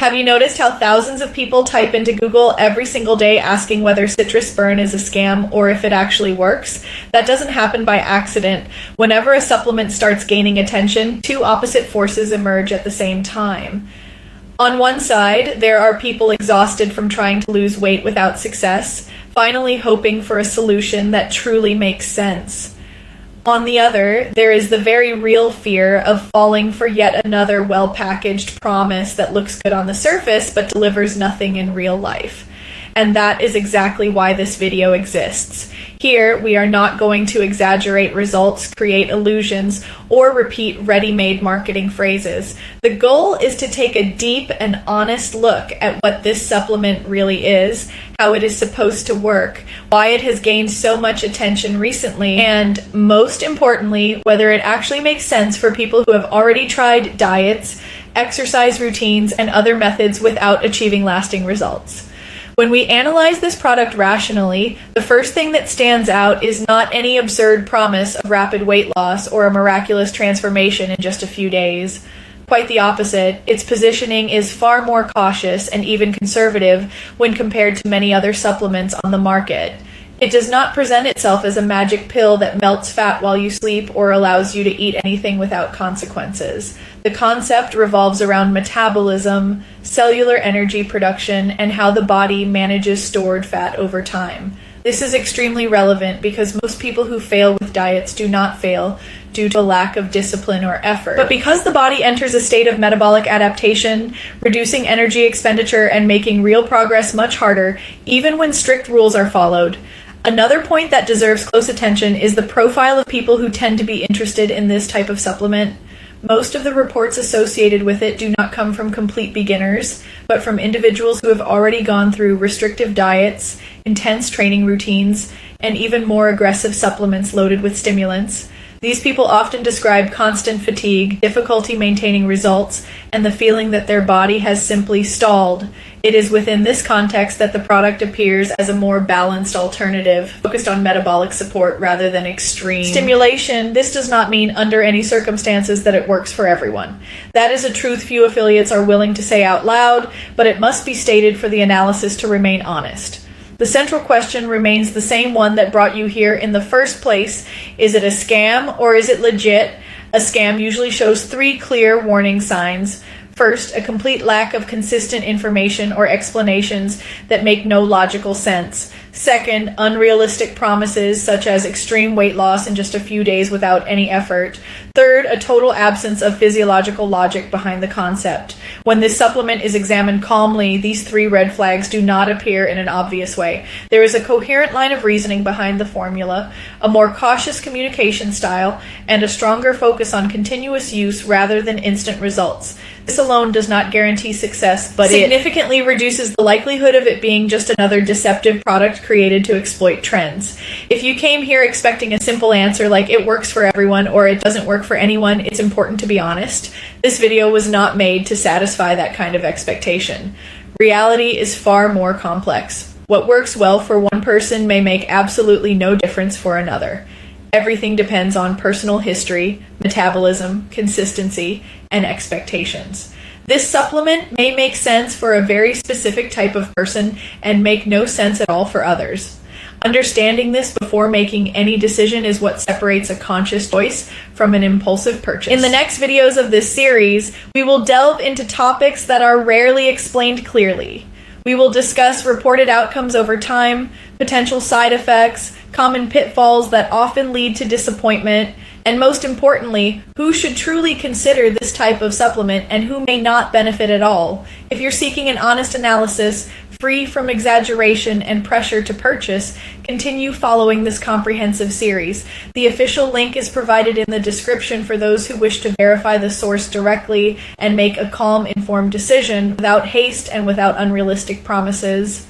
Have you noticed how thousands of people type into Google every single day asking whether CitrusBurn is a scam or if it actually works? That doesn't happen by accident. Whenever a supplement starts gaining attention, two opposite forces emerge at the same time. On one side, there are people exhausted from trying to lose weight without success, finally hoping for a solution that truly makes sense. On the other, there is the very real fear of falling for yet another well-packaged promise that looks good on the surface but delivers nothing in real life. And that is exactly why this video exists. Here, we are not going to exaggerate results, create illusions, or repeat ready-made marketing phrases. The goal is to take a deep and honest look at what this supplement really is, how it is supposed to work, why it has gained so much attention recently, and most importantly, whether it actually makes sense for people who have already tried diets, exercise routines, and other methods without achieving lasting results. When we analyze this product rationally, the first thing that stands out is not any absurd promise of rapid weight loss or a miraculous transformation in just a few days. Quite the opposite, its positioning is far more cautious and even conservative when compared to many other supplements on the market. It does not present itself as a magic pill that melts fat while you sleep or allows you to eat anything without consequences. The concept revolves around metabolism, cellular energy production, and how the body manages stored fat over time. This is extremely relevant because most people who fail with diets do not fail due to a lack of discipline or effort. But because the body enters a state of metabolic adaptation, reducing energy expenditure and making real progress much harder, even when strict rules are followed. Another point that deserves close attention is the profile of people who tend to be interested in this type of supplement. Most of the reports associated with it do not come from complete beginners, but from individuals who have already gone through restrictive diets, intense training routines, and even more aggressive supplements loaded with stimulants. These people often describe constant fatigue, difficulty maintaining results, and the feeling that their body has simply stalled. It is within this context that the product appears as a more balanced alternative, focused on metabolic support rather than extreme stimulation. This does not mean under any circumstances that it works for everyone. That is a truth few affiliates are willing to say out loud, but it must be stated for the analysis to remain honest. The central question remains the same one that brought you here in the first place. Is it a scam or is it legit? A scam usually shows three clear warning signs. First, a complete lack of consistent information or explanations that make no logical sense. Second, unrealistic promises such as extreme weight loss in just a few days without any effort. Third, a total absence of physiological logic behind the concept. When this supplement is examined calmly, these three red flags do not appear in an obvious way. There is a coherent line of reasoning behind the formula, a more cautious communication style, and a stronger focus on continuous use rather than instant results. This alone does not guarantee success, but it significantly reduces the likelihood of it being just another deceptive product created to exploit trends. If you came here expecting a simple answer like it works for everyone or it doesn't work for anyone, it's important to be honest. This video was not made to satisfy that kind of expectation. Reality is far more complex. What works well for one person may make absolutely no difference for another. Everything depends on personal history, metabolism, consistency, and expectations. This supplement may make sense for a very specific type of person and make no sense at all for others. Understanding this before making any decision is what separates a conscious choice from an impulsive purchase. In the next videos of this series, we will delve into topics that are rarely explained clearly. We will discuss reported outcomes over time, potential side effects, common pitfalls that often lead to disappointment, and most importantly, who should truly consider this type of supplement and who may not benefit at all. If you're seeking an honest analysis, free from exaggeration and pressure to purchase, continue following this comprehensive series. The official link is provided in the description for those who wish to verify the source directly and make a calm, informed decision without haste and without unrealistic promises.